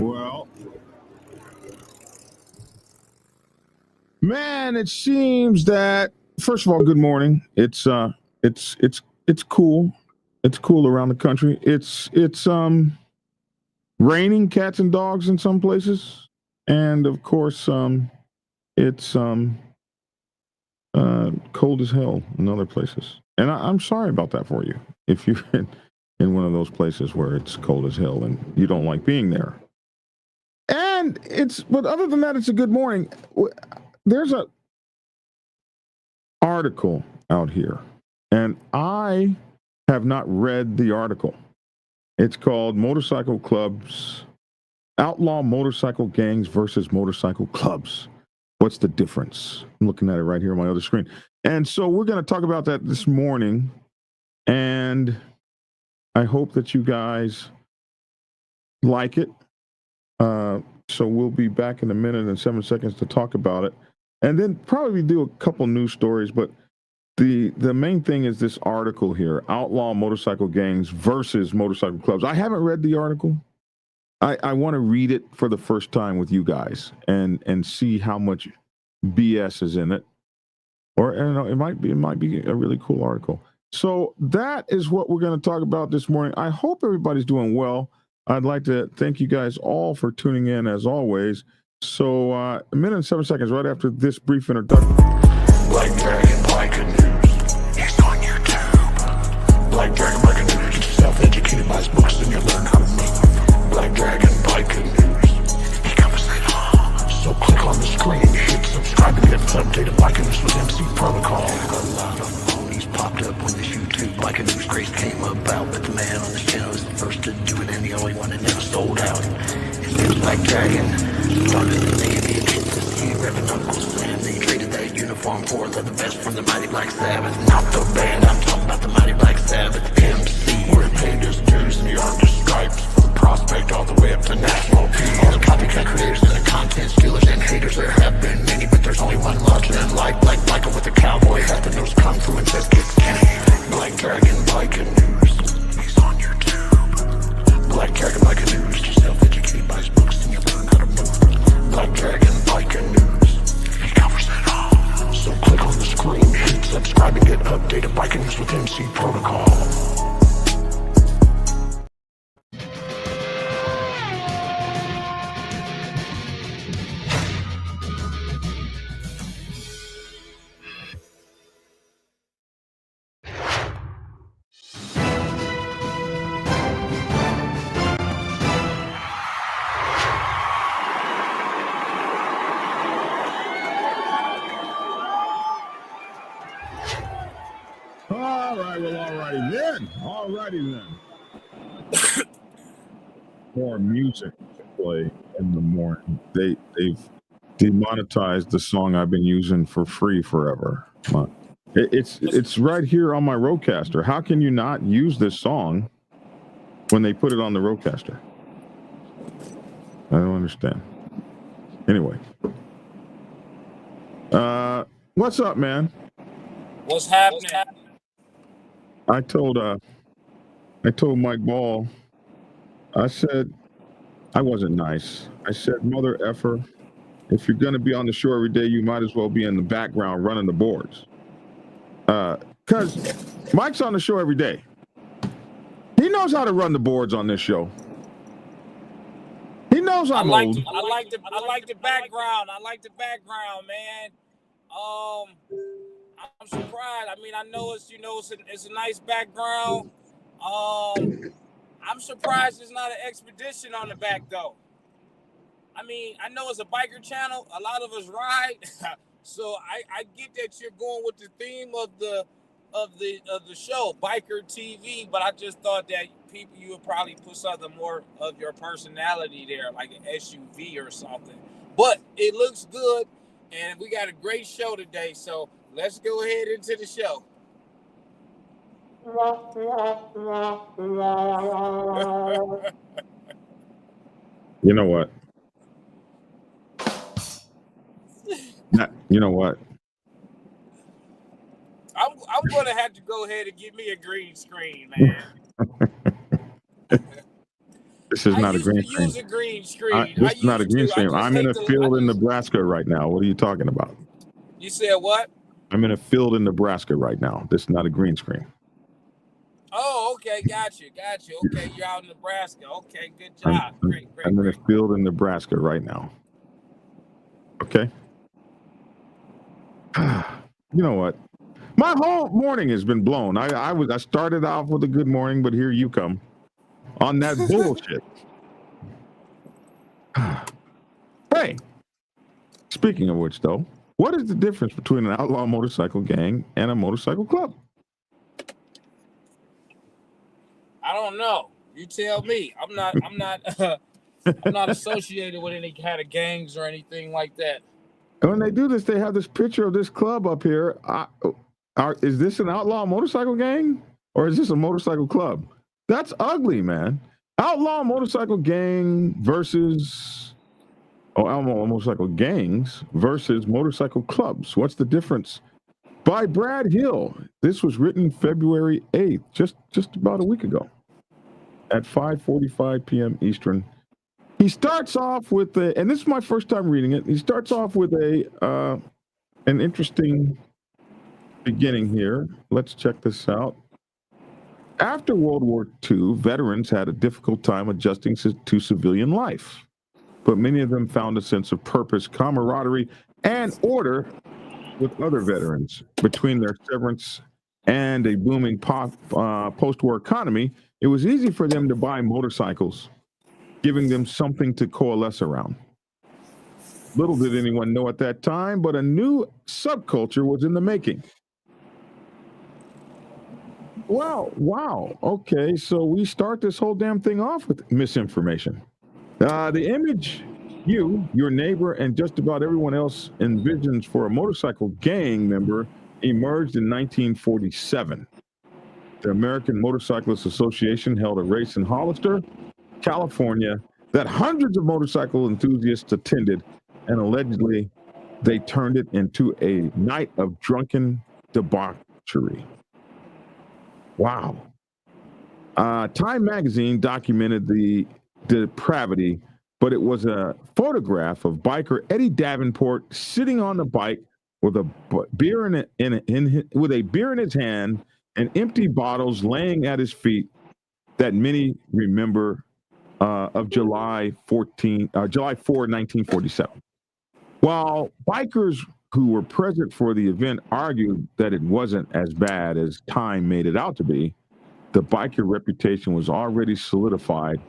Well, man, it seems that first of all, good morning. It's cool. It's cool around the country. It's raining cats and dogs in some places, and of course, it's cold as hell in other places. And I'm sorry about that for you if you're in one of those places where it's cold as hell and you don't like being there. And but other than that, it's a good morning. There's a article out here, and I have not read the article. It's called Motorcycle Clubs, Outlaw Motorcycle Gangs versus Motorcycle Clubs. What's the difference? I'm looking at it right here on my other screen. And so we're going to talk about that this morning. And I hope that you guys like it. So we'll be back in a minute and 7 seconds to talk about it. And then probably do a couple news stories. But the main thing is this article here, Outlaw Motorcycle Gangs versus Motorcycle Clubs. I haven't read the article. I want to read it for the first time with you guys and see how much BS is in it. Or I don't know, it might be a really cool article. So that is what we're going to talk about this morning. I hope everybody's doing well. I'd like to thank you guys all for tuning in as always. So a minute and 7 seconds right after this brief introduction. Black Dragon Biker News. He's on YouTube. Black Dragon Biker News. Get yourself educated by his books and you'll learn how to move. Black Dragon Biker News. He covers it all. So click on the screen, hit subscribe and get updated Biker News with MC Protocol. A lot of phonies popped up when this YouTube Biker News craze came about, but the man on this channel is the first to do it and the only one that never sold out. His name's Black Dragon. Started the Navy and hit the sea, repping Uncle Sam. They traded that uniform for the best from the Mighty Black Sabbath. Not the band, I'm talking about the Mighty Black Sabbath. MC, where he paid his dues and he earned his stripes. From prospect all the way up to national peace. All the copycat creators and the content stealers and haters, there have been many, but there's only one larger than life. Black biker with a cowboy hat that knows kung fu and says kicks Kenny. Black Dragon Biker News. He's on YouTube. Black Dragon Biker News. Get yourself educated by his books and you'll learn how to move. Black Dragon Biker News. He covers it all. So click on the screen, hit subscribe and get updated Biker News with MC Protocol. Alrighty then. More music to play in the morning. They've demonetized the song I've been using for free forever. It's right here on my Rodecaster. How can you not use this song when they put it on the Rodecaster? I don't understand. Anyway. What's up, man? What's happening? I told Mike Ball, I said, I wasn't nice. I said, mother effer, if you're going to be on the show every day, you might as well be in the background running the boards. Because Mike's on the show every day. He knows how to run the boards on this show. He knows I'm old. I like the background. I like the background, man. I'm surprised. I mean, I know it's a nice background. I'm surprised there's not an expedition on the back though. I mean, I know it's a biker channel. A lot of us ride, so I get that you're going with the theme of the show, Biker TV. But I just thought that you would probably put something more of your personality there, like an SUV or something. But it looks good, and we got a great show today. So let's go ahead into the show. You know what? You know what? I'm going to have to go ahead and give me a green screen, man. This is I not a used green to screen. use a green screen. This I is not a used green to. I screen. just I'm in hate a to. field in Nebraska right now. What are you talking about? You said what? I'm in a field in Nebraska right now. This is not a green screen. Oh, okay, got you. Okay, you're out in Nebraska. Okay, good job. I'm Great. in a field in Nebraska right now. Okay. You know what? My whole morning has been blown. I started off with a good morning, but here you come on that bullshit. Hey, speaking of which, though, what is the difference between an outlaw motorcycle gang and a motorcycle club? I don't know. You tell me. I'm not I'm not associated with any kind of gangs or anything like that. When they do this, they have this picture of this club up here. Is this an outlaw motorcycle gang or is this a motorcycle club? That's ugly, man. Outlaw motorcycle gang versus outlaw motorcycle gangs versus motorcycle clubs. What's the difference? By Brad Hill. This was written February 8th, just about a week ago at 5:45 p.m. Eastern. He starts off with and this is my first time reading it. He starts off with an interesting beginning here. Let's check this out. After World War II, veterans had a difficult time adjusting to civilian life, but many of them found a sense of purpose, camaraderie, and order with other veterans. Between their severance and a booming post-war economy, it was easy for them to buy motorcycles, giving them something to coalesce around. Little did anyone know at that time, but a new subculture was in the making. Wow. Okay, so we start this whole damn thing off with misinformation. The image you, your neighbor, and just about everyone else envisions for a motorcycle gang member emerged in 1947. The American Motorcyclists Association held a race in Hollister, California, that hundreds of motorcycle enthusiasts attended, and allegedly they turned it into a night of drunken debauchery. Wow. Time magazine documented the depravity, but it was a photograph of biker Eddie Davenport sitting on the bike with a beer with a beer in his hand and empty bottles laying at his feet that many remember of July 4, 1947. While bikers who were present for the event argued that it wasn't as bad as Time made it out to be, the biker reputation was already solidified,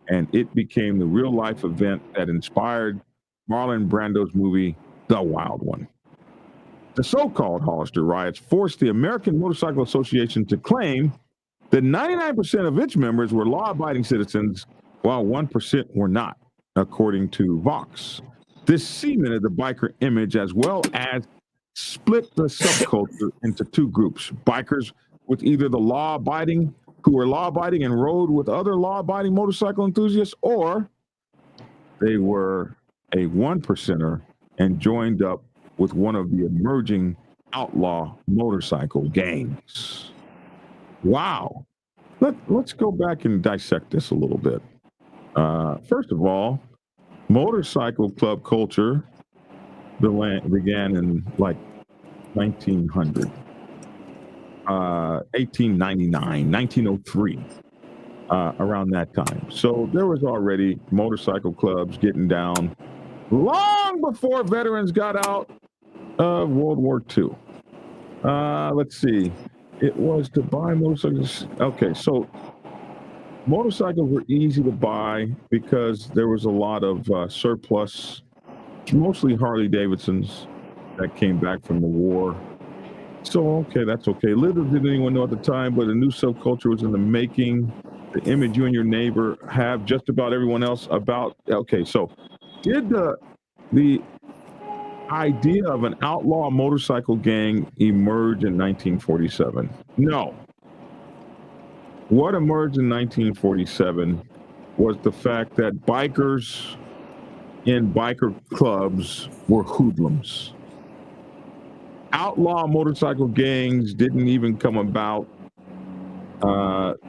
and it became the real-life event that inspired Marlon Brando's movie, The Wild One. The so-called Hollister riots forced the American Motorcycle Association to claim that 99% of its members were law-abiding citizens, while 1% were not, according to Vox. This cemented the biker image as well as split the subculture into two groups: bikers with either the law-abiding, who were law-abiding and rode with other law-abiding motorcycle enthusiasts, or they were a 1%er and joined up with one of the emerging outlaw motorcycle gangs. Wow. Let's go back and dissect this a little bit. First of all, motorcycle club culture began in like 1900, 1899, 1903, around that time. So there was already motorcycle clubs getting down long before veterans got out of World War II. Let's see. It was to buy motorcycles. Okay, so motorcycles were easy to buy because there was a lot of surplus, mostly Harley Davidsons that came back from the war. So, okay, that's okay. Little did anyone know at the time, but a new subculture was in the making. The image you and your neighbor have just about everyone else about. Okay, so did the idea of an outlaw motorcycle gang emerge in 1947? No. What emerged in 1947 was the fact that bikers in biker clubs were hoodlums. Outlaw motorcycle gangs didn't even come about.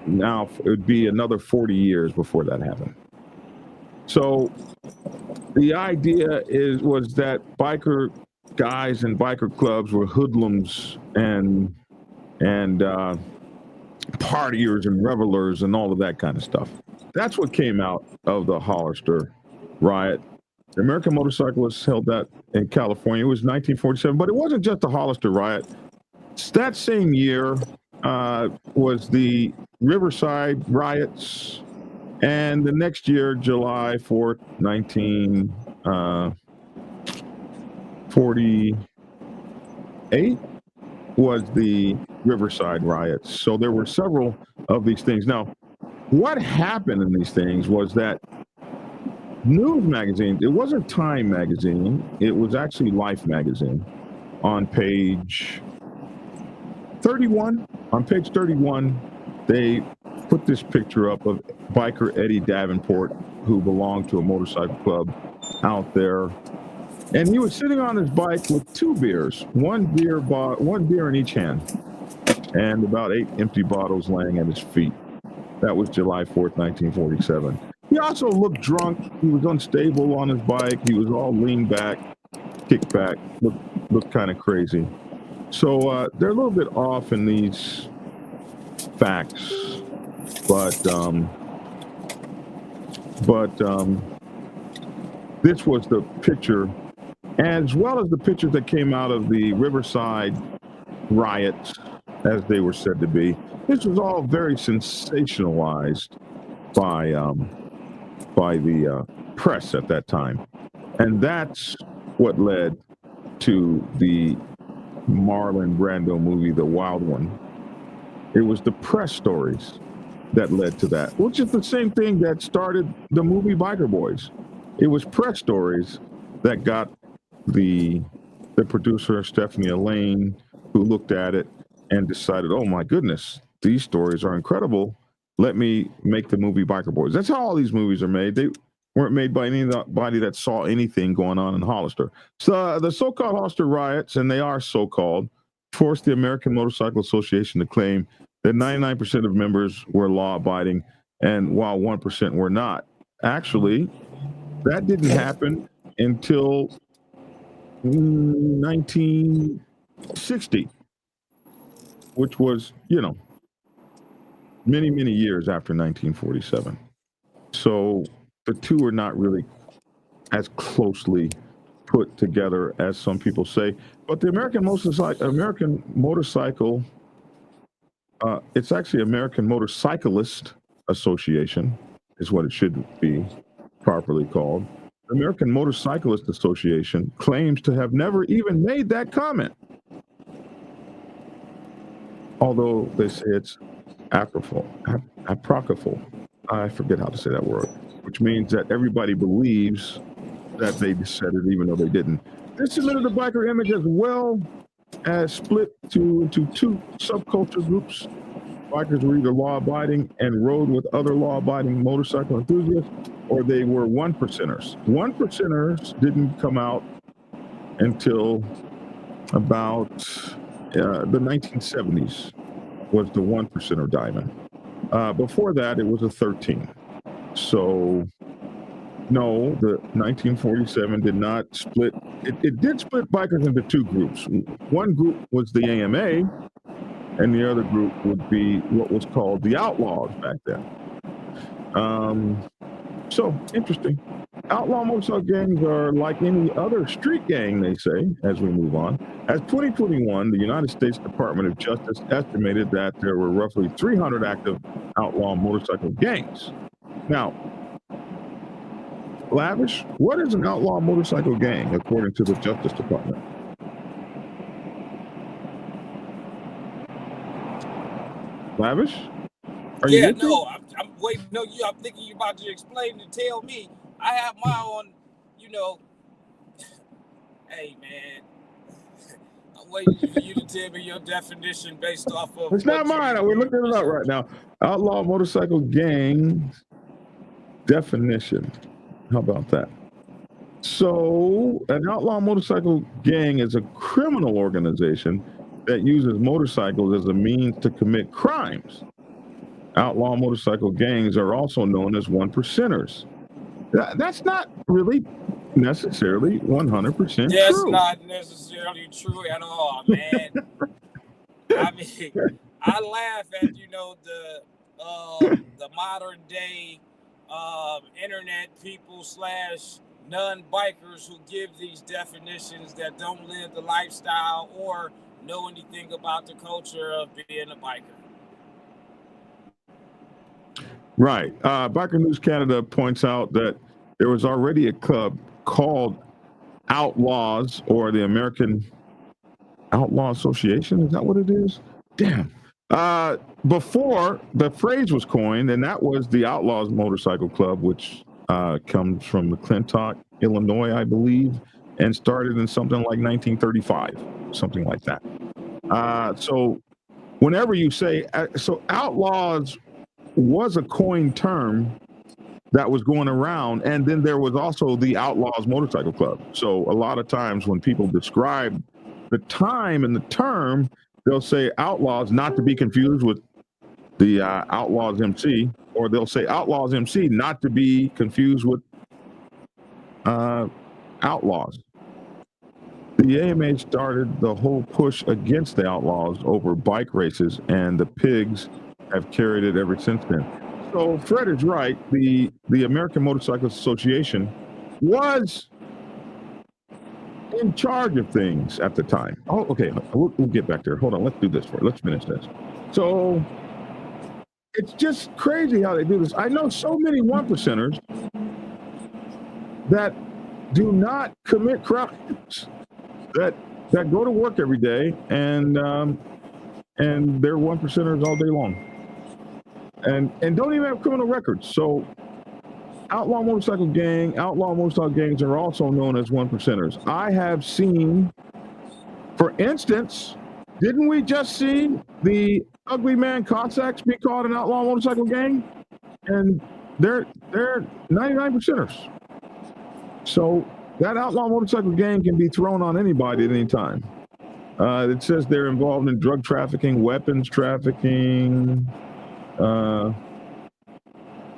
Now it would be another 40 years before that happened. So the idea was that biker guys and biker clubs were hoodlums and partiers and revelers and all of that kind of stuff. That's what came out of the Hollister riot. The American motorcyclists held that in California. It was 1947, but it wasn't just the Hollister riot. That same year was the Riverside riots, and the next year, July 4th, 1948, was the Riverside riots. So there were several of these things. Now, what happened in these things was that news magazines, it wasn't Time magazine, it was actually Life magazine. On page 31, they put this picture up of biker Eddie Davenport, who belonged to a motorcycle club out there. And he was sitting on his bike with two beers, one beer in each hand, and about 8 empty bottles laying at his feet. That was July 4th, 1947. He also looked drunk. He was unstable on his bike. He was all leaned back, kicked back, looked kind of crazy. So they're a little bit off in these facts, but this was the picture, as well as the pictures that came out of the Riverside riots, as they were said to be. This was all very sensationalized by the press at that time, and that's what led to the Marlon Brando movie, The Wild One. It was the press stories that led to that, which is the same thing that started the movie Biker Boys. It was press stories that got the producer, Stephanie Elaine, who looked at it and decided, oh my goodness, these stories are incredible. Let me make the movie Biker Boys. That's how all these movies are made. They weren't made by anybody that saw anything going on in Hollister. So the so-called Hollister riots, and they are so-called, forced the American Motorcycle Association to claim that 99% of members were law-abiding, and while 1% were not. Actually, that didn't happen until 1960, which was, many, many years after 1947. So the two are not really as closely put together as some people say. But the American Motorcycle, it's actually American Motorcyclist Association is what it should be properly called. The American Motorcyclist Association claims to have never even made that comment, although they say it's apocryphal. I forget how to say that word, which means that everybody believes that they said it even though they didn't. This submitted the biker image as well as split into two subculture groups. Bikers were either law-abiding and rode with other law-abiding motorcycle enthusiasts, or they were one-percenters. One-percenters didn't come out until about the 1970s was the one-percenter diamond. Before that, it was a 13. So, no, the 1947 did not split. It did split bikers into two groups. One group was the AMA, and the other group would be what was called the Outlaws back then. So, interesting. Outlaw motorcycle gangs are like any other street gang, they say, as we move on. As 2021, the United States Department of Justice estimated that there were roughly 300 active outlaw motorcycle gangs. Now, Lavish, what is an outlaw motorcycle gang, according to the Justice Department? Lavish? Are you with me? I'm waiting. No, I'm thinking you're about to explain and tell me. I have my own, hey, man. I'm waiting for you to tell me your definition based off of. It's not mine. We're looking it up right now. Outlaw motorcycle gang definition. How about that? So, an outlaw motorcycle gang is a criminal organization that uses motorcycles as a means to commit crimes. Outlaw motorcycle gangs are also known as one-percenters. That's not really necessarily 100% That's true. not necessarily true at all, man. I mean, I laugh at the modern day internet people / non-bikers who give these definitions that don't live the lifestyle or know anything about the culture of being a biker. Right. Biker News Canada points out that there was already a club called Outlaws, or the American Outlaw Association. Is that what it is? Damn. Before the phrase was coined, and that was the Outlaws Motorcycle Club, which comes from McClintock, Illinois, I believe, and started in something like 1935, something like that. So whenever you say, so Outlaws was a coined term that was going around, and then there was also the Outlaws Motorcycle Club. So a lot of times when people describe the time and the term, they'll say Outlaws, not to be confused with the Outlaws MC, or they'll say Outlaws MC, not to be confused with Outlaws. The AMA started the whole push against the Outlaws over bike races, and the pigs have carried it ever since then. So Fred is right. The American Motorcycle Association was in charge of things at the time. Oh, okay. We'll get back there. Hold on. Let's do this first. Let's finish this. So it's just crazy how they do this. I know so many 1%ers that do not commit crimes, that go to work every day and they're 1%ers all day long, and don't even have criminal records. So outlaw motorcycle gangs are also known as 1%ers. I have seen, for instance, didn't we just see the Ugly Man Cossacks be called an outlaw motorcycle gang? And they're 99%ers. So that outlaw motorcycle gang can be thrown on anybody at any time. It says they're involved in drug trafficking, weapons trafficking,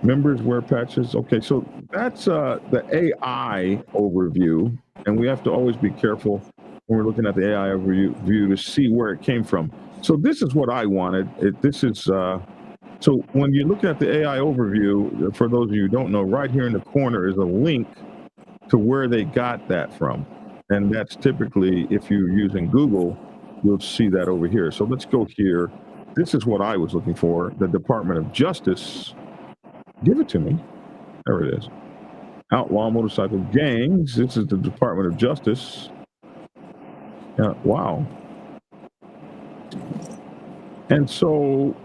members wear patches. Okay, so that's the AI overview, and we have to always be careful when we're looking at the AI overview to see where it came from. So this is what I wanted. So when you look at the AI overview, for those of you who don't know, right here in the corner is a link to where they got that from. And that's typically, if you're using Google, you'll see that over here. So let's go here. This is what I was looking for. The Department of Justice. Give it to me. There it is. Outlaw motorcycle gangs. This is the Department of Justice. Wow. And so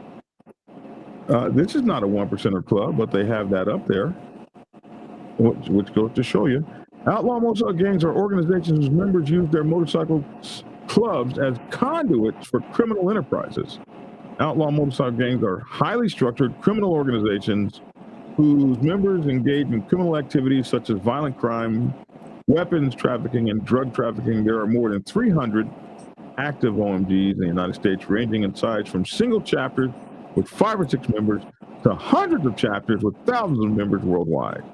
this is not a 1%er club, but they have that up there, which goes to show you. Outlaw motorcycle gangs are organizations whose members use their motorcycle clubs as conduits for criminal enterprises. Outlaw motorcycle gangs are highly structured criminal organizations whose members engage in criminal activities such as violent crime, weapons trafficking, and drug trafficking. There are more than 300 active OMGs in the United States, ranging in size from single chapters with 5 or 6 members to hundreds of chapters with thousands of members worldwide.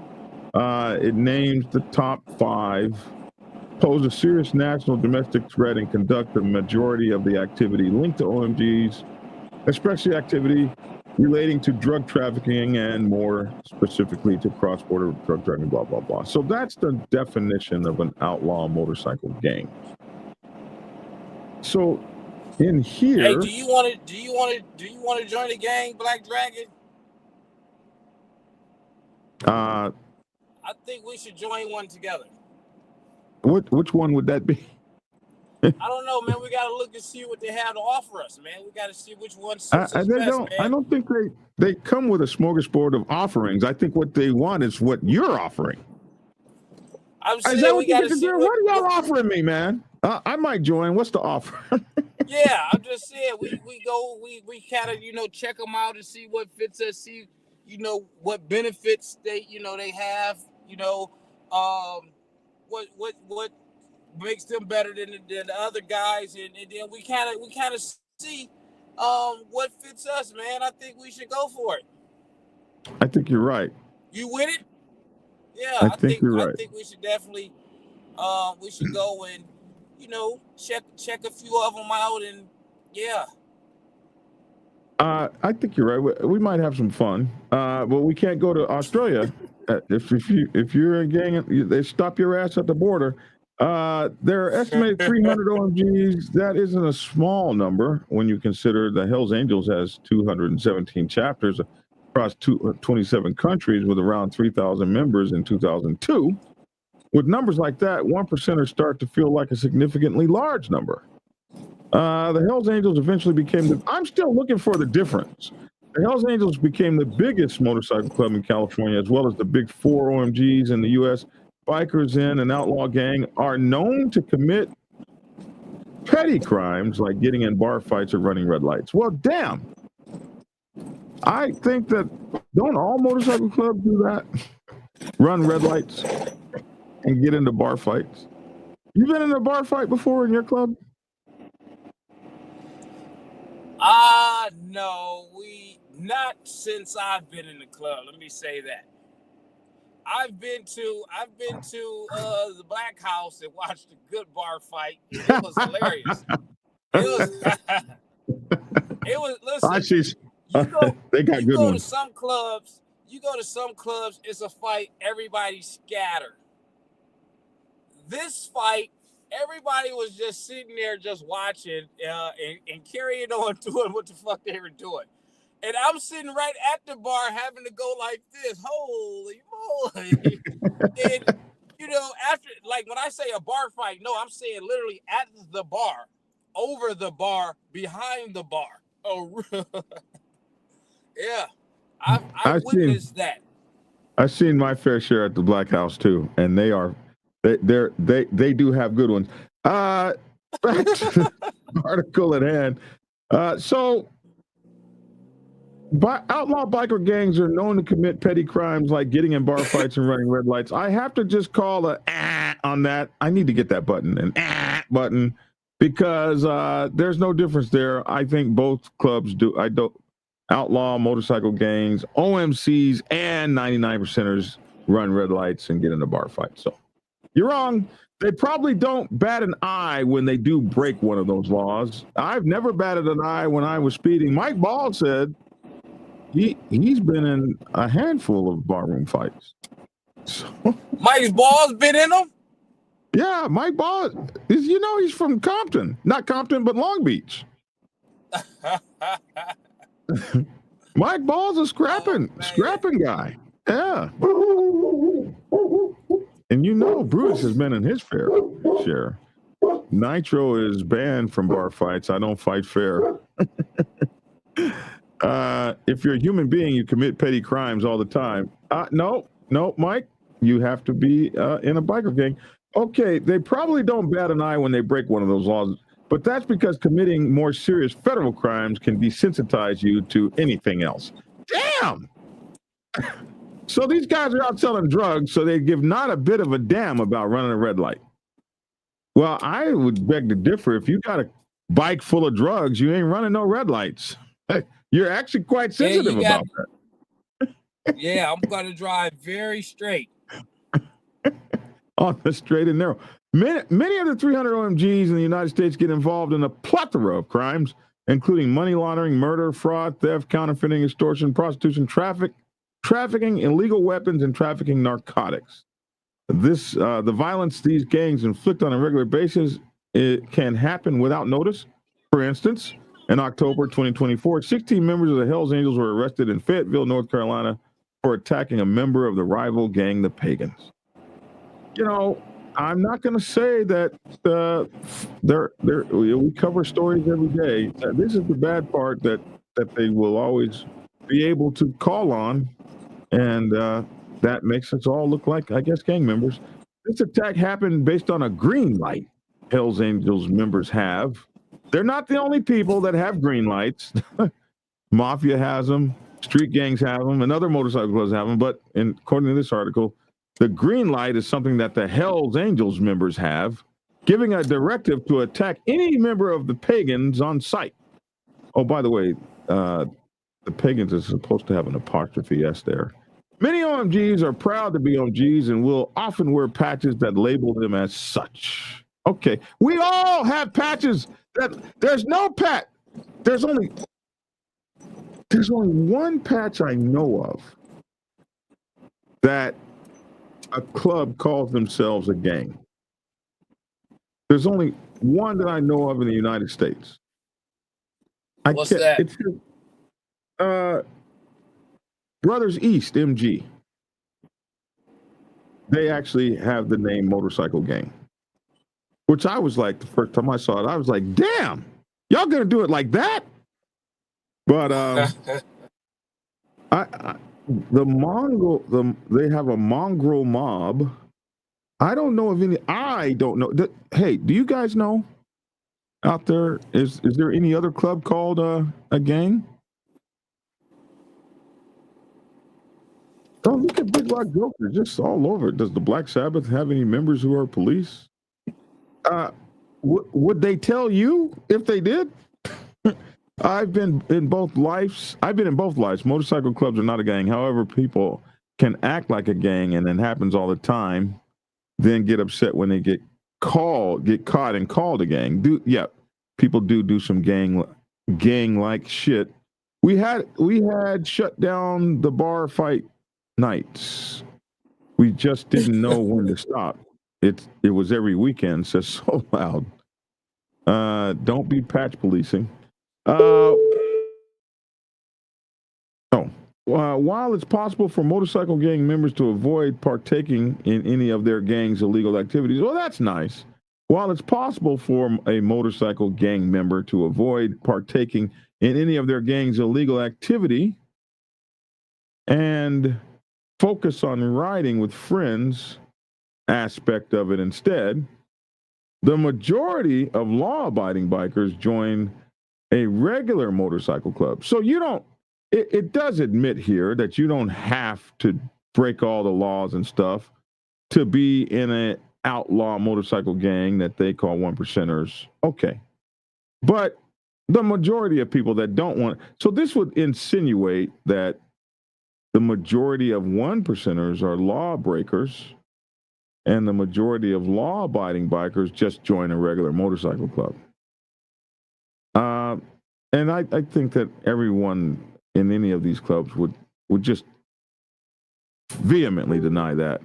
It names the top 5, pose a serious national domestic threat, and conduct the majority of the activity linked to OMGs, especially activity relating to drug trafficking and more specifically to cross-border drug trafficking, blah, blah, blah. So that's the definition of an outlaw motorcycle gang. So in here, hey, do you want to join the gang, Black Dragon? I think we should join one together. Which one would that be? I don't know, man. We got to look and see what they have to offer us, man. We got to see which one suits us best, man. I don't think they come with a smorgasbord of offerings. I think what they want is what you're offering. I'm saying we got to see what are y'all offering me, man? I might join. What's the offer? Yeah, I'm just saying we kind of check them out and see what fits us. See what benefits they have. What makes them better than the other guys, and then we kind of see what fits us, man. I think we should go for it. I think you're right. You with it? Yeah, I think you're right. I think we should definitely we should go and check a few of them out, and yeah. I think you're right. We might have some fun, but we can't go to Australia. If you're a gang, they stop your ass at the border. There are estimated 300 OMGs. That isn't a small number when you consider the Hells Angels has 217 chapters across 27 countries with around 3,000 members in 2002. With numbers like that, 1%ers start to feel like a significantly large number. The Hells Angels eventually became I'm still looking for the difference. The Hells Angels became the biggest motorcycle club in California, as well as the big 4 OMGs in the U.S. Bikers in an outlaw gang are known to commit petty crimes like getting in bar fights or running red lights. Well, damn. I think that don't all motorcycle clubs do that? Run red lights and get into bar fights. You been in a bar fight before in your club? No, not since I've been in the club. Let me say that. I've been to the Black House and watched a good bar fight. It was hilarious. It was listen. They got good ones. You go to some clubs, it's a fight, everybody scatter. This fight, everybody was just sitting there just watching and carrying on doing what the fuck they were doing. And I'm sitting right at the bar having to go like this. Holy moly. And, after, like when I say a bar fight, no, I'm saying literally at the bar, over the bar, behind the bar. Oh, yeah. I've witnessed that. I've seen my fair share at the Black House too, and they do have good ones. Back to the article at hand. Outlaw biker gangs are known to commit petty crimes like getting in bar fights and running red lights. I have to just call on that. I need to get that button, button, because there's no difference there. I think both clubs do. Outlaw motorcycle gangs, OMCs, and 99%ers run red lights and get in a bar fight. So you're wrong. They probably don't bat an eye when they do break one of those laws. I've never batted an eye when I was speeding. Mike Ball said he's been in a handful of barroom fights. So, Mike's Ball's been in them? Yeah, Mike Ball is, he's from Compton. Not Compton, but Long Beach. Mike Ball's a scrapping guy. Yeah. And Bruce has been in his fair share. Nitro is banned from bar fights. I don't fight fair. If you're a human being, you commit petty crimes all the time. No, Mike, you have to be in a biker gang. Okay, they probably don't bat an eye when they break one of those laws, but that's because committing more serious federal crimes can desensitize you to anything else. Damn! So these guys are out selling drugs, so they give not a bit of a damn about running a red light. Well, I would beg to differ. If you got a bike full of drugs, you ain't running no red lights. You're actually quite sensitive about that. Yeah, I'm going to drive very straight. On the straight and narrow. Many of the 300 OMGs in the United States get involved in a plethora of crimes, including money laundering, murder, fraud, theft, counterfeiting, extortion, prostitution, trafficking, illegal weapons, and trafficking narcotics. The violence these gangs inflict on a regular basis, it can happen without notice. For instance, in October 2024, 16 members of the Hells Angels were arrested in Fayetteville, North Carolina, for attacking a member of the rival gang, the Pagans. I'm not going to say that we cover stories every day. This is the bad part that they will always be able to call on, and that makes us all look like, I guess, gang members. This attack happened based on a green light Hells Angels members have. They're not the only people that have green lights. Mafia has them, street gangs have them, and other motorcycle clubs have them. But according to this article, the green light is something that the Hells Angels members have, giving a directive to attack any member of the Pagans on sight. Oh, by the way, the Pagans is supposed to have an apostrophe S there. Many OMGs are proud to be OMGs and will often wear patches that label them as such. Okay, we all have patches that there's no patch. There's only one patch I know of that a club calls themselves a gang. There's only one that I know of in the United States. What's that? It's Brothers East MG. They actually have the name Motorcycle Gang, which I was like, the first time I saw it, I was like, damn, y'all gonna do it like that? But they have a mongrel mob. I don't know of any. I don't know. Hey, do you guys know out there? Is there any other club called a gang? Oh, look at Big Rock Joker, just all over. Does the Black Sabbath have any members who are police? Would they tell you if they did? I've been in both lives. Motorcycle clubs are not a gang. However, people can act like a gang, and it happens all the time. Then get upset when they get caught and called a gang. People do some gang like shit. We had shut down the bar fight nights. We just didn't know when to stop. It was every weekend, says so loud. Don't be patch policing. While it's possible for motorcycle gang members to avoid partaking in any of their gang's illegal activities, well, that's nice. While it's possible for a motorcycle gang member to avoid partaking in any of their gang's illegal activity and focus on riding with friends aspect of it instead, the majority of law-abiding bikers join a regular motorcycle club. So it does admit here that you don't have to break all the laws and stuff to be in an outlaw motorcycle gang that they call one percenters. Okay. But the majority of people that don't want, so this would insinuate that the majority of one percenters are lawbreakers and the majority of law-abiding bikers just join a regular motorcycle club. And I think that everyone in any of these clubs would just vehemently deny that.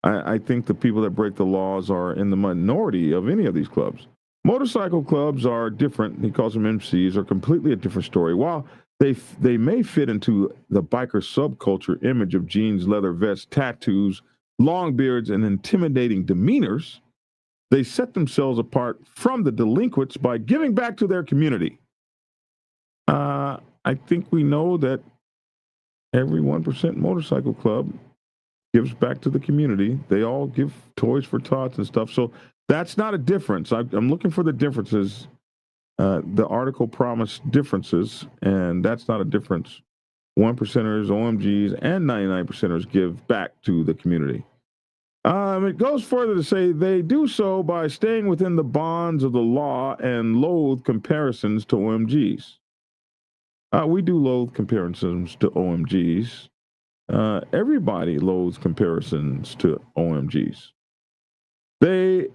I think the people that break the laws are in the minority of any of these clubs. Motorcycle clubs are different. He calls them MCs, are completely a different story. While they may fit into the biker subculture image of jeans, leather vests, tattoos, long beards, and intimidating demeanors, they set themselves apart from the delinquents by giving back to their community. I think we know that every 1% motorcycle club gives back to the community. They all give toys for tots and stuff. So that's not a difference. I'm looking for the differences. The article promised differences, and that's not a difference. 1%ers, OMGs, and 99%ers give back to the community. It goes further to say they do so by staying within the bonds of the law and loathe comparisons to OMGs. We do loathe comparisons to OMGs. Everybody loathes comparisons to OMGs. They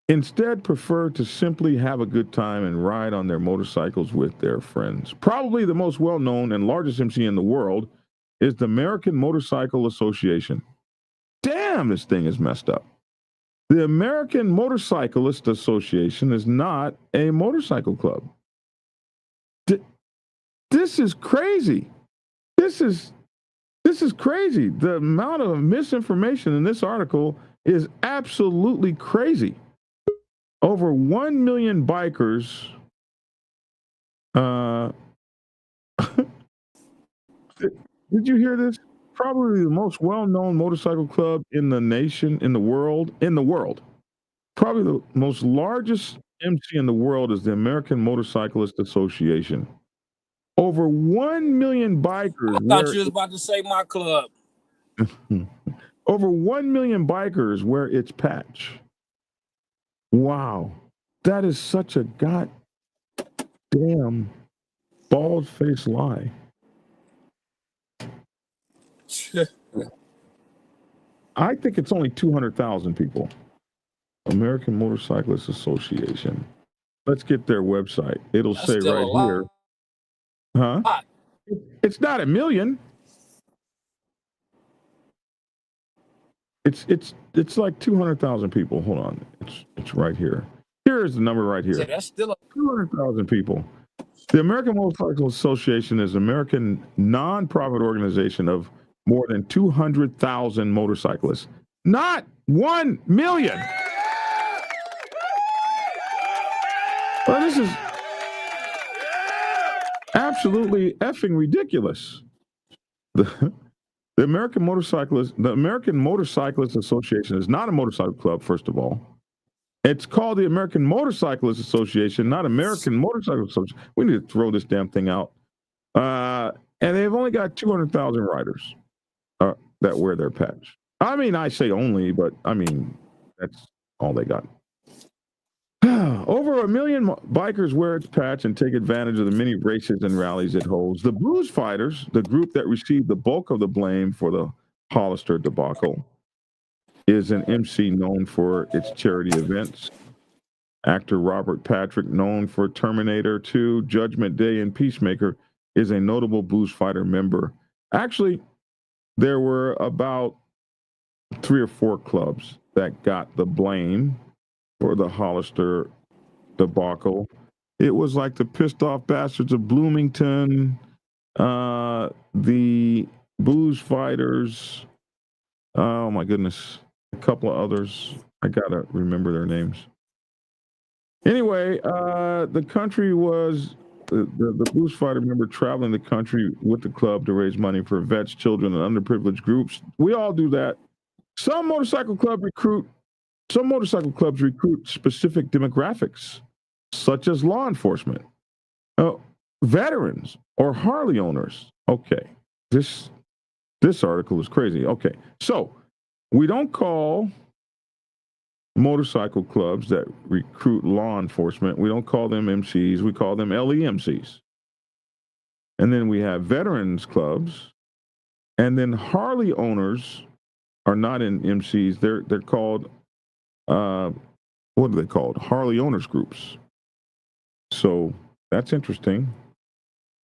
instead prefer to simply have a good time and ride on their motorcycles with their friends. Probably the most well-known and largest MC in the world is the American Motorcycle Association. Damn, this thing is messed up. The American Motorcyclist Association is not a motorcycle club. This is crazy. This is crazy. The amount of misinformation in this article is absolutely crazy. Over 1 million bikers did you hear this? Probably the most well-known motorcycle club in the nation, in the world. Probably the most largest MC in the world is the American Motorcyclist Association. Over 1 million bikers. I thought you was about to say my club. Over 1 million bikers wear its patch. Wow. That is such a goddamn bald-faced lie. I think it's only 200,000 people. American Motorcyclists Association. Let's get their website. It'll That's say still right a lot. here. Huh? It's not 1 million. It's like 200,000 people. Hold on. It's right here. Here is the number right here. So that's still a 200,000 people. The American Motorcycle Association is an American nonprofit organization of more than 200,000 motorcyclists. Not 1 million. Well, this is absolutely effing ridiculous. The American Motorcyclist Association is not a motorcycle club, first of all. It's called the American Motorcyclist Association, not American Motorcycle Association. We need to throw this damn thing out. And they've only got 200,000 riders that wear their patch. I mean, I say only, but I mean, that's all they got. Over 1 million bikers wear its patch and take advantage of the many races and rallies it holds. The Blues Fighters, the group that received the bulk of the blame for the Hollister debacle, is an MC known for its charity events. Actor Robert Patrick, known for Terminator 2, Judgment Day, and Peacemaker, is a notable Blues Fighter member. Actually, there were about 3 or 4 clubs that got the blame for the Hollister debacle. It was like the Pissed Off Bastards of Bloomington, the Blues Fighters, oh my goodness, a couple of others. I gotta remember their names. Anyway, the country was the Blues Fighter member traveling the country with the club to raise money for vets, children, and underprivileged groups. We all do that. Some motorcycle clubs recruit specific demographics, such as law enforcement, veterans, or Harley owners. Okay, this article is crazy. Okay, so we don't call motorcycle clubs that recruit law enforcement, we don't call them MCs, we call them LEMCs. And then we have veterans clubs, and then Harley owners are not in MCs. They're called what are they called? Harley owners groups. So that's interesting.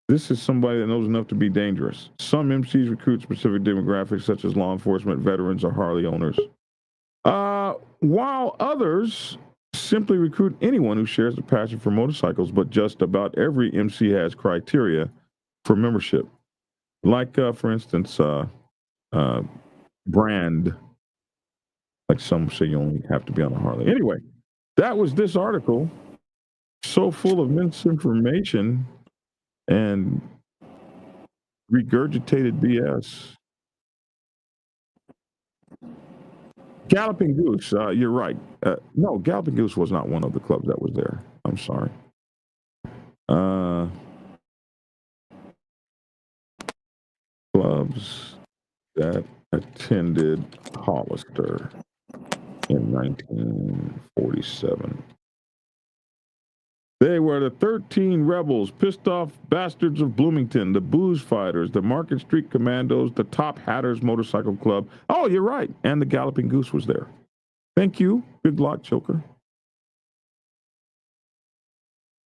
This is somebody that knows enough to be dangerous. Some MCs recruit specific demographics such as law enforcement, veterans, or Harley owners. While others simply recruit anyone who shares a passion for motorcycles, but just about every MC has criteria for membership. Like, for instance, brand. Like some say you only have to be on a Harley. Anyway, that was this article. So full of misinformation and regurgitated BS. Galloping Goose, you're right. No, Galloping Goose was not one of the clubs that was there. I'm sorry. Clubs that attended Hollister in 1947. They were the 13 Rebels, Pissed Off Bastards of Bloomington, the Blues Fighters, the Market Street Commandos, the Top Hatters Motorcycle Club. Oh, you're right. And the Galloping Goose was there. Thank you, Big Lock Joker.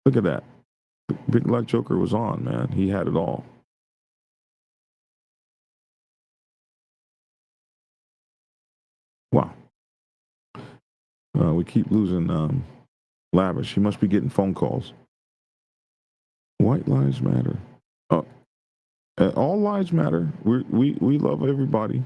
Look at that. Big Lock Joker was on, man. He had it all. Wow. We keep losing Lavish. He must be getting phone calls. White lives matter. All lives matter. We love everybody.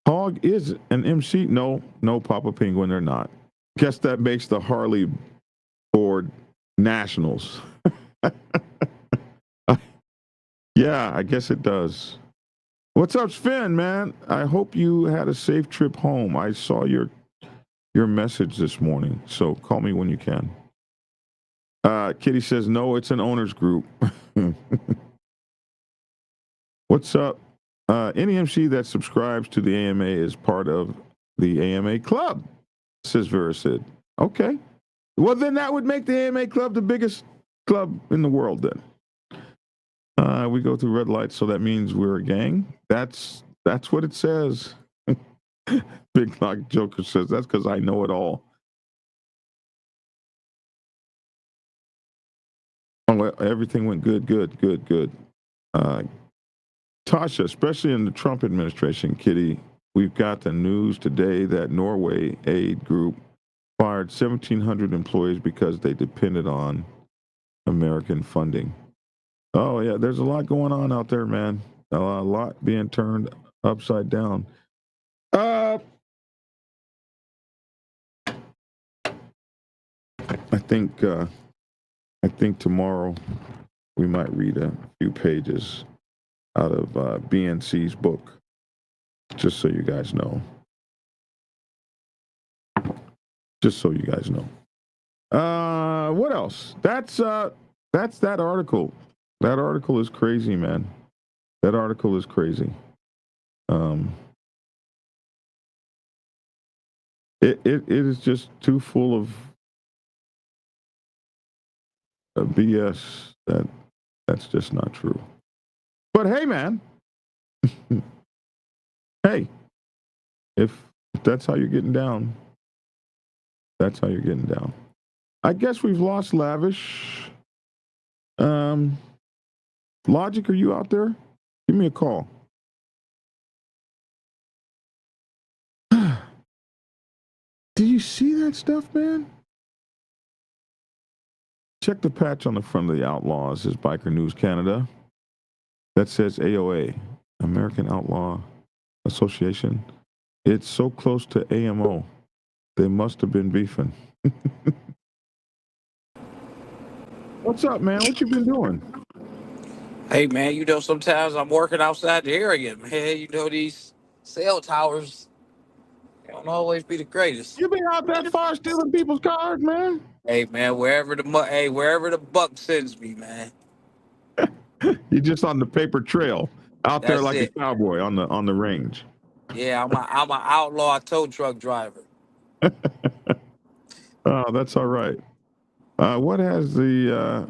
Hog is an MC. No, Papa Penguin, they're not. Guess that makes the Harley board nationals. Yeah, I guess it does. What's up, Sven, man? I hope you had a safe trip home. I saw your message this morning, so call me when you can. Kitty says, no, it's an owners group. What's up? Any MC that subscribes to the AMA is part of the AMA club, says Verisid. Okay. Well, then that would make the AMA club the biggest club in the world then. We go through red lights, so that means we're a gang. That's what it says. Big Knock Joker says that's because I know it all. Oh, everything went good. Tasha, especially in the Trump administration, Kitty, we've got the news today that Norway Aid Group fired 1,700 employees because they depended on American funding. Oh, yeah, there's a lot going on out there, man. A lot being turned upside down. I think tomorrow we might read a few pages out of BNC's book, just so you guys know. What else? That's that article. That article is crazy, man. That article is crazy. It is just too full of BS that's just not true. But hey, man, hey, if that's how you're getting down, that's how you're getting down. I guess we've lost Lavish. Logic, are you out there? Give me a call. Did you see that stuff, man? Check the patch on the front of the Outlaw. It says Biker News Canada. That says AOA, American Outlaw Association. It's so close to AMO. They must have been beefing. What's up, man? What you been doing? Hey man, sometimes I'm working outside the area, man. These cell towers don't always be the greatest. You been out that far stealing people's cars, man? Hey man, wherever the buck sends me, man. You're just on the paper trail, out there That's like it. a cowboy on the range. Yeah, I'm an outlaw tow truck driver. Oh, that's all right. What has the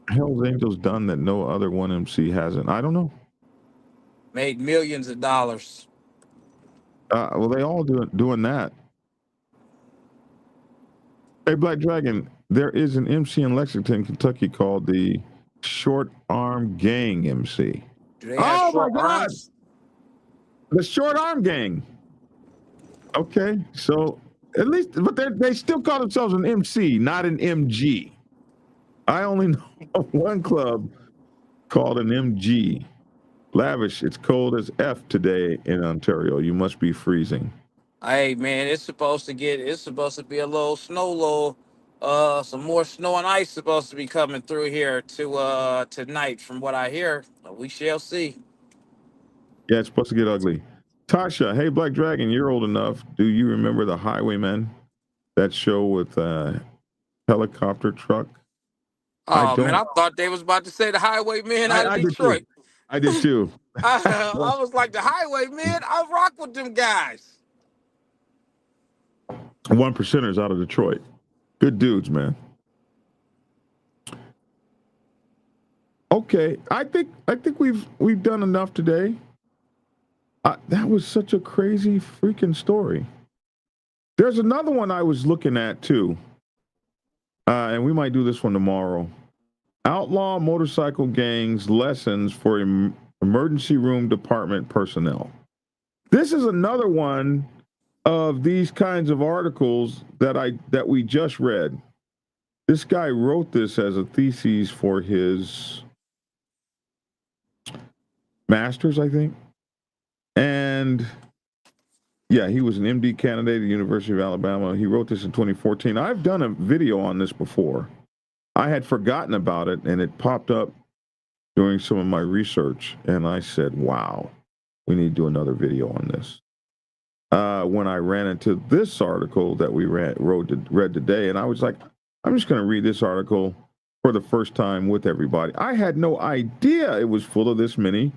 Hell's Angels done that no other 1MC hasn't? I don't know. Made millions of dollars. Well, they all doing that. Hey, Black Dragon, there is an MC in Lexington, Kentucky called the Short Arm Gang MC. Do they have short arms? The Short Arm Gang. Okay, so at least, but they still call themselves an MC, not an MG. I only know of one club called an MG. Lavish, it's cold as F today in Ontario. You must be freezing. Hey man, it's supposed to be a little snow, some more snow and ice supposed to be coming through here tonight, from what I hear. We shall see. Yeah, it's supposed to get ugly. Tasha, hey Black Dragon, you're old enough. Do you remember the Highwaymen? That show with helicopter truck? Oh man, I thought they was about to say the Highwaymen out of Detroit. I did too. I was like, the Highwaymen, I rock with them guys. 1%ers out of Detroit. Good dudes, man. Okay, I think we've done enough today. That was such a crazy freaking story. There's another one I was looking at too, and we might do this one tomorrow. Outlaw motorcycle gangs lessons for emergency room department personnel. This is another one of these kinds of articles that we just read. This guy wrote this as a thesis for his master's, I think. And yeah, he was an MD candidate at the University of Alabama. He wrote this in 2014. I've done a video on this before. I had forgotten about it, and it popped up during some of my research, and I said, wow, we need to do another video on this. When I ran into this article that we read today, and I was like, I'm just going to read this article for the first time with everybody. I had no idea it was full of this many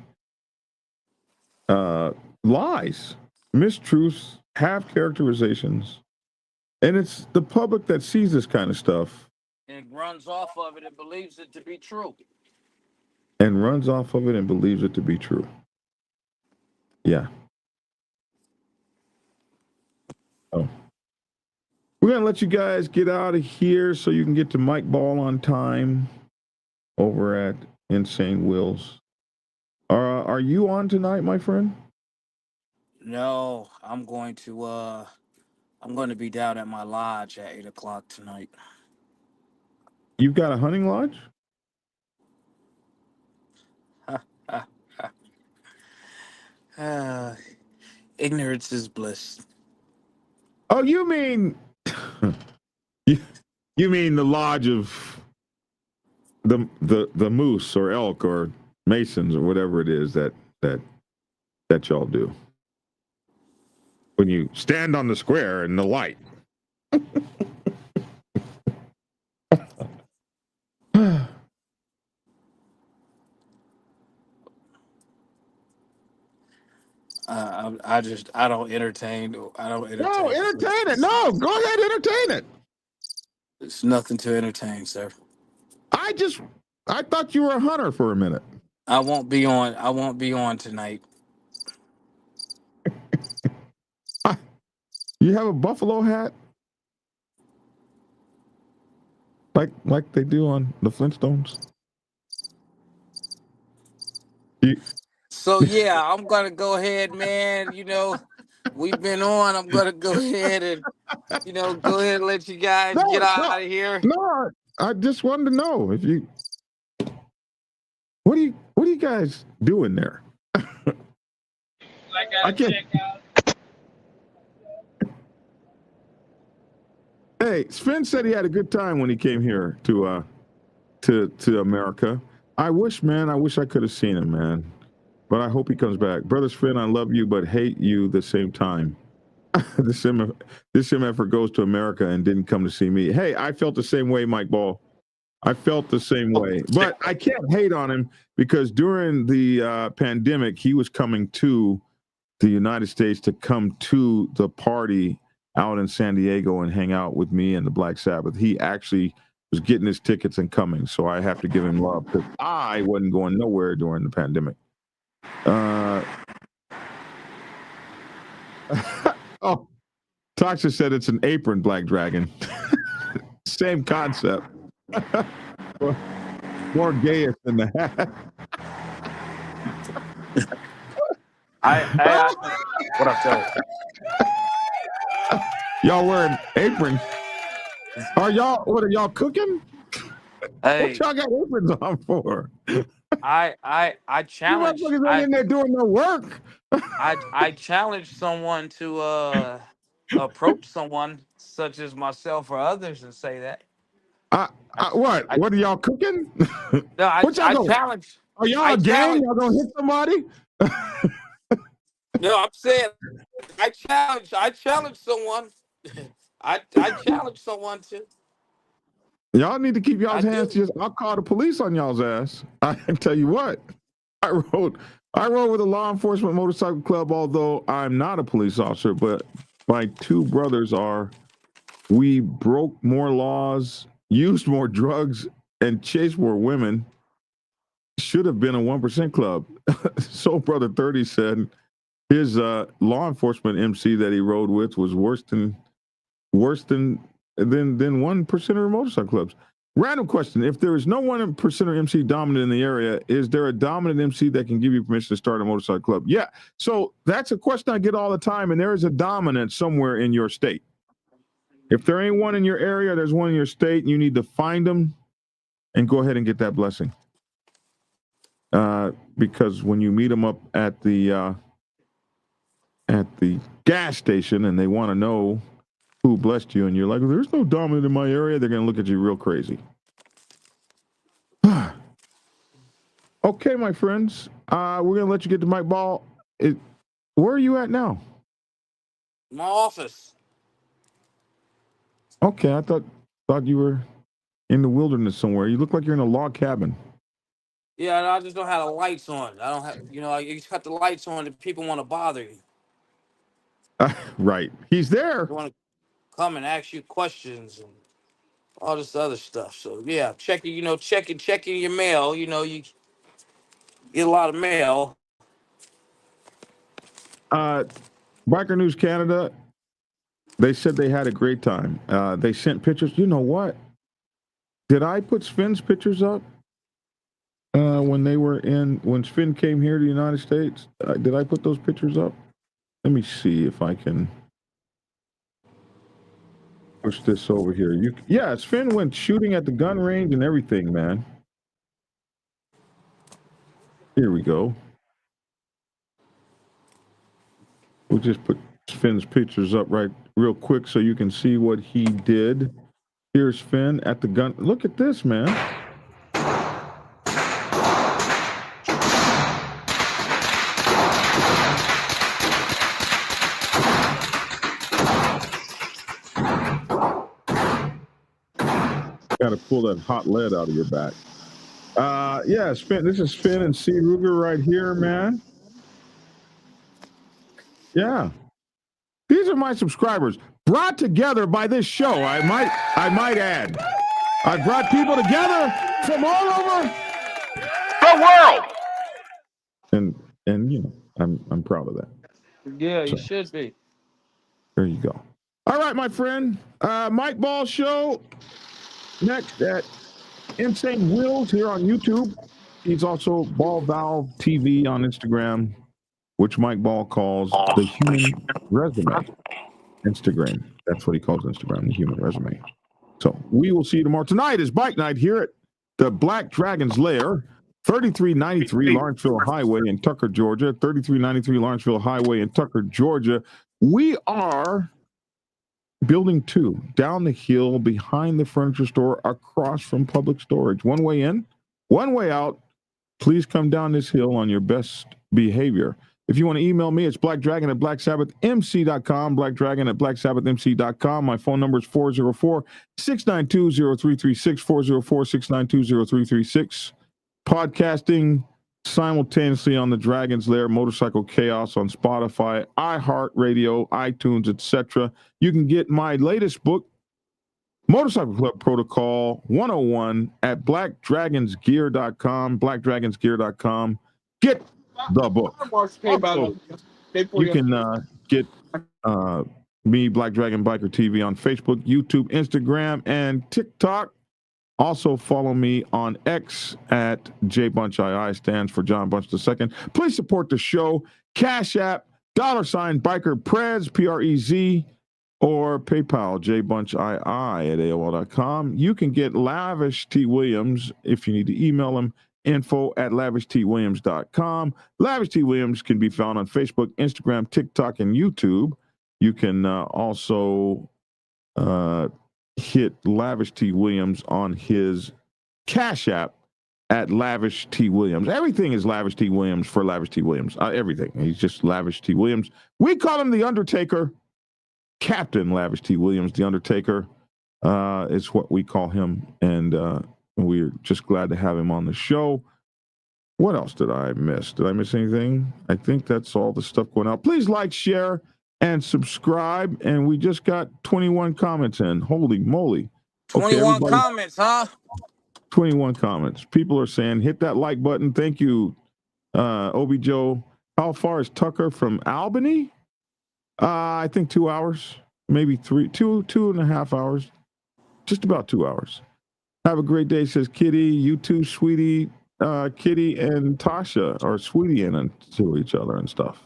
lies, mistruths, half characterizations, and it's the public that sees this kind of stuff And runs off of it and believes it to be true. and runs off of it and believes it to be true. Yeah. Oh. We're going to let you guys get out of here so you can get to Mike Ball on time over at Insane Wills. Are you on tonight, my friend? No, I'm going to be down at my lodge at 8:00 tonight. You've got a hunting lodge? Ignorance is bliss. Oh, you mean you mean the lodge of the moose or elk or masons or whatever it is that y'all do when you stand on the square in the light. I don't entertain. No, entertain it. No, go ahead, entertain it. It's nothing to entertain, sir. I thought you were a hunter for a minute. I won't be on tonight. You have a buffalo hat? Like they do on the Flintstones? So yeah, I'm gonna go ahead, man. You know, we've been on. I'm gonna go ahead and go ahead and let you guys get out of here. No, I just wanted to know if you. What are you guys doing there? I can't. Check out. Hey, Sven said he had a good time when he came here to America. I wish I could have seen him, man. But I hope he comes back. Brother Sven, I love you, but hate you the same time. This MFer goes to America and didn't come to see me. Hey, I felt the same way, Mike Ball. I felt the same way. But I can't hate on him because during the pandemic, he was coming to the United States to come to the party out in San Diego and hang out with me and the Black Sabbath. He actually was getting his tickets and coming. So I have to give him love because I wasn't going nowhere during the pandemic. Oh, Toxic said it's an apron, Black Dragon. Same concept. More gayest than the hat. What up, Joe? Y'all wearing aprons? What are y'all cooking? Hey, what y'all got aprons on for? I challenge. You motherfuckers ain't in there doing no work. I challenge someone to approach someone such as myself or others and say that. What are y'all cooking? No, I challenge. Are y'all a gang? Y'all gonna hit somebody? No, I'm saying I challenge someone. I challenge someone to. Y'all need to keep y'all's hands to I'll call the police on y'all's ass. I can tell you what. I rode with a law enforcement motorcycle club, although I'm not a police officer, but my two brothers are. We broke more laws, used more drugs, and chased more women. Should have been a 1% club. Soul Brother 30 said his law enforcement MC that he rode with was worse than 1%er motorcycle clubs. Random question: if there is no 1%er MC dominant in the area, is there a dominant MC that can give you permission to start a motorcycle club? Yeah. So that's a question I get all the time, and there is a dominant somewhere in your state. If there ain't one in your area, there's one in your state, and you need to find them and go ahead and get that blessing. Because when you meet them up at the gas station and they want to know who blessed you, and you're like, there's no dominant in my area, they're going to look at you real crazy. Okay, my friends, we're going to let you get to Mike Ball. Where are you at now? My office. Okay, I thought you were in the wilderness somewhere. You look like you're in a log cabin. Yeah, I just don't have the lights on. I don't have, you cut the lights on and people want to bother you. Right. He's there. They want to come and ask you questions and all this other stuff. So yeah, checking your mail. get a lot of mail. Biker News Canada, they said they had a great time. They sent pictures. You know what? Did I put Sven's pictures up when Sven came here to the United States? Did I put those pictures up? Let me see if I can push this over here. Yeah, Sven went shooting at the gun range and everything, man. Here we go. We'll just put Sven's pictures up right real quick so you can see what he did. Here's Sven at the gun. Look at this, man. Got to pull that hot lead out of your back. Yeah, Sven. This is Sven and C. Ruger right here, man. Yeah. These are my subscribers, brought together by this show. I might add. I brought people together from all over the world. And you know, I'm proud of that. Yeah, you should be. There you go. All right, my friend. Mike Ball Show next at Insane Wheels here on YouTube. He's also Ball Valve TV on Instagram, which Mike Ball calls the human resume. Instagram. That's what he calls Instagram, the human resume. So we will see you tomorrow. Tonight is Bike Night here at the Black Dragon's Lair, 3393 Lawrenceville Highway in Tucker, Georgia. 3393 Lawrenceville Highway in Tucker, Georgia. We are Building 2, down the hill behind the furniture store, across from Public Storage. One way in, one way out. Please come down this hill on your best behavior. If you want to email me, it's blackdragon@blacksabbathmc.com, blackdragon@blacksabbathmc.com. My phone number is 404-692-0336, 404-692-0336. Podcasting simultaneously on the Dragon's Lair Motorcycle Chaos on Spotify, iHeartRadio, iTunes, etc. You can get my latest book, Motorcycle Club Protocol 101, at blackdragonsgear.com, blackdragonsgear.com. Get the book. Also, you can get me, Black Dragon Biker TV, on Facebook, YouTube, Instagram, and TikTok. Also follow me on X at jbunchii, stands for John Bunch II. Please support the show. Cashapp, $ BikerPrez, PREZ, or PayPal, jbunchii at AOL.com. You can get Lavish T. Williams if you need to email him, info@lavishtwilliams.com. Lavish T. Williams can be found on Facebook, Instagram, TikTok, and YouTube. You can also hit Lavish T. Williams on his Cash App at Lavish T. Williams. Everything is Lavish T. Williams for Lavish T. Williams. Everything. He's just Lavish T. Williams. We call him the Undertaker. Captain Lavish T. Williams, the Undertaker. It's what we call him. And we're just glad to have him on the show. What else did I miss? Did I miss anything? I think that's all the stuff going out. Please like, share, and subscribe. And we just got 21 comments in. Holy moly. 21 comments, huh? 21 comments. People are saying, hit that like button. Thank you, Obi Joe. How far is Tucker from Albany? I think 2 hours, maybe two and a half hours. Just about 2 hours. Have a great day, says Kitty. You too, sweetie. Kitty and Tasha are sweetie into each other and stuff.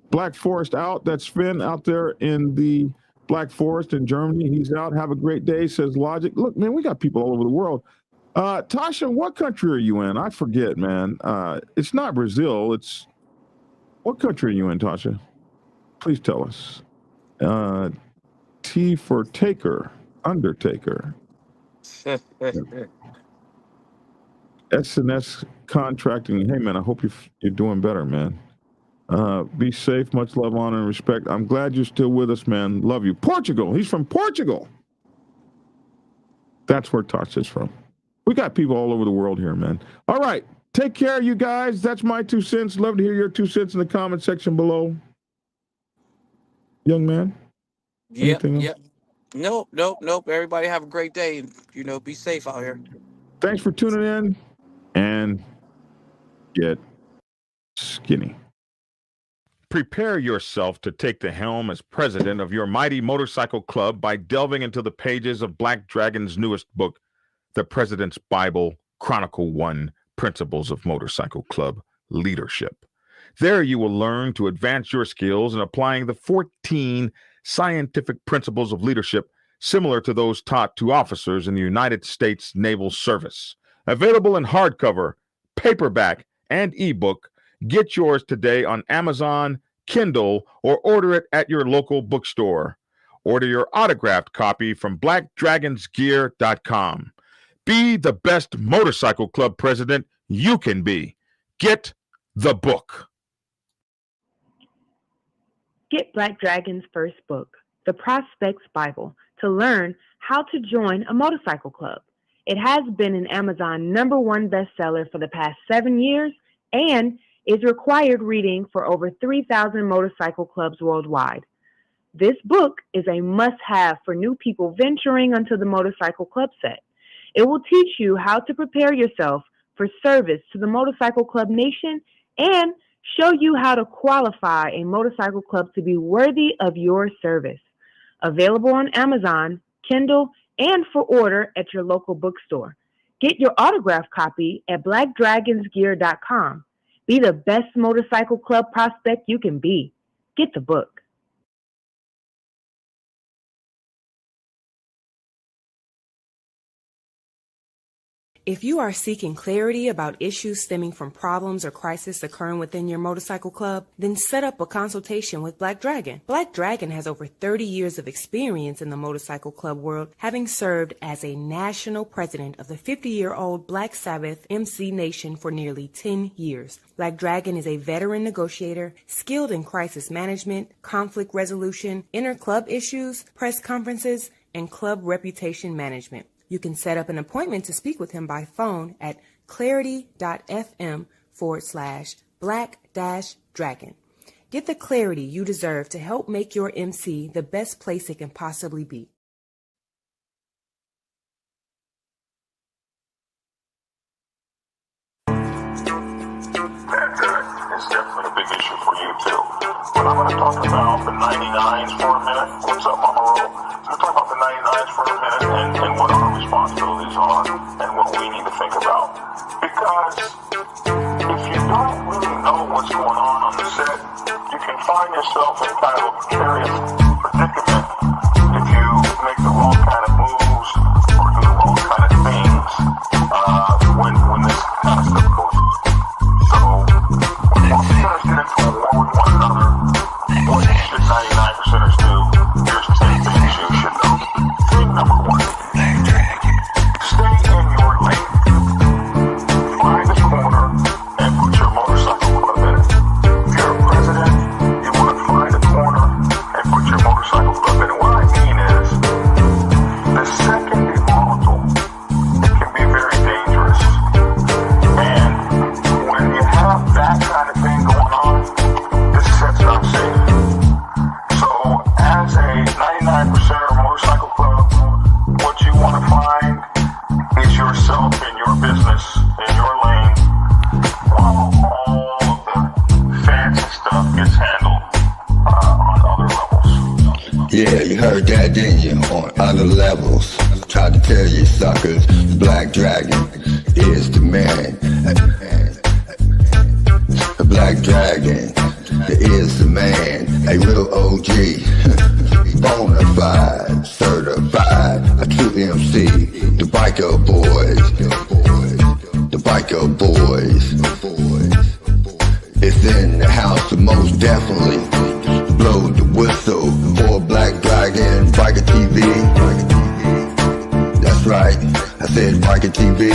Black Forest out. That's Finn out there in the Black Forest in Germany. He's out. Have a great day, says Logic. Look, man, we got people all over the world. Tasha, what country are you in? I forget, man. It's not Brazil. It's what country are you in, Tasha? Please tell us. T for Taker, Undertaker. S&S Contracting. Hey, man, I hope you're doing better, man. Be safe. Much love, honor, and respect. I'm glad you're still with us, man. Love you. Portugal. He's from Portugal. That's where Tasha's from. We got people all over the world here, man. All right. Take care, you guys. That's my 2 cents. Love to hear your 2 cents in the comment section below. Young man? Yep. Nope. Everybody have a great day. Be safe out here. Thanks for tuning in, and get skinny. Prepare yourself to take the helm as president of your mighty motorcycle club by delving into the pages of Black Dragon's newest book, The President's Bible, Chronicle 1, Principles of Motorcycle Club Leadership. There you will learn to advance your skills in applying the 14 scientific principles of leadership similar to those taught to officers in the United States Naval Service. Available in hardcover, paperback, and ebook. Get yours today on Amazon, Kindle, or order it at your local bookstore. Order your autographed copy from blackdragonsgear.com. Be the best motorcycle club president you can be. Get the book. Get Black Dragon's first book, The Prospect's Bible, to learn how to join a motorcycle club. It has been an Amazon #1 bestseller for the past 7 years and is required reading for over 3,000 motorcycle clubs worldwide. This book is a must-have for new people venturing onto the motorcycle club set. It will teach you how to prepare yourself for service to the motorcycle club nation and show you how to qualify a motorcycle club to be worthy of your service. Available on Amazon, Kindle, and for order at your local bookstore. Get your autographed copy at blackdragonsgear.com. Be the best motorcycle club prospect you can be. Get the book. If you are seeking clarity about issues stemming from problems or crises occurring within your motorcycle club, then set up a consultation with Black Dragon. Black Dragon has over 30 years of experience in the motorcycle club world, having served as a national president of the 50-year-old Black Sabbath MC Nation for nearly 10 years. Black Dragon is a veteran negotiator, skilled in crisis management, conflict resolution, inter-club issues, press conferences, and club reputation management. You can set up an appointment to speak with him by phone at clarity.fm/black-dragon. Get the clarity you deserve to help make your MC the best place it can possibly be. It's definitely a big issue for you too. But I'm going to talk about the 99s for a minute. What's up, Mama Roll? I'm going to talk about the 99s for a minute and what our responsibilities are and what we need to think about. Because if you don't really know what's going on the set, you can find yourself in kind of a precarious predicament if you make the wrong kind of moves or do the wrong kind of things when this kind of stuff goes on. So, when percenters get into a war with one another, what should 99%ers do? Here's 10 things you should know. Thing number 1, stay in your lane. Find a corner and put your motorcycle club in it. If you're a president, you want to find a corner and put your motorcycle club in it. What I mean is, the set can be volatile. It can be very dangerous. And when you have that kind of thing going on, this set's not safe. So, as a 99%er motorcycle club, what you want to find is yourself in your business, in your lane, while all of the fancy stuff gets handled on other levels. Yeah, you heard that, didn't you? On other levels. Tried to tell you suckers, Black Dragon is the man. The Black Dragon is the man. A real OG. Bonafide, certified, a true MC. The Biker Boys. The Biker Boys. It's in the house, most definitely. Blow the whistle for Black Dragon, Biker TV. That's right, I said Biker TV.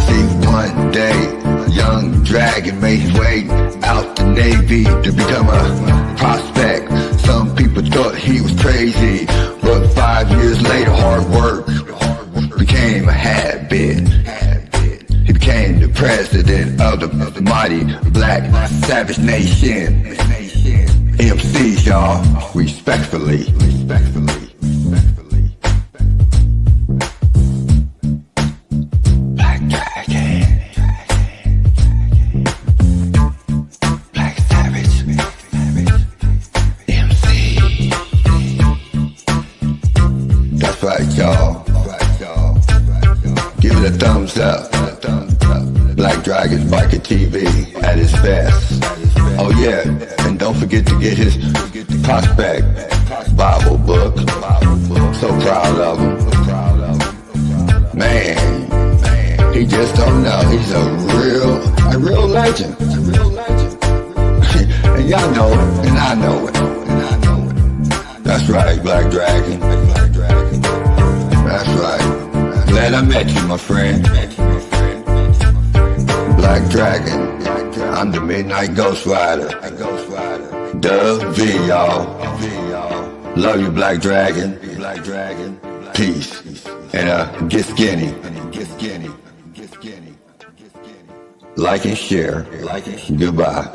See, one day, young Dragon made his way out the Navy to become a prospect. Some people thought he was crazy, but 5 years later, hard work became a habit. He became the president of the mighty Black Savage Nation. MCs, y'all, respectfully. Black Dragon. Dragon Biker TV at its best. Oh yeah, and don't forget to get his prospect Bible book. So proud of him. Man, he just don't know. He's a real legend. And y'all know it, and I know it. That's right, Black Dragon. That's right. Glad I met you, my friend. Black Dragon. I'm the Midnight Ghost Rider. Dub V, y'all. Love you, Black Dragon. Peace. And get skinny. Like and share. Goodbye.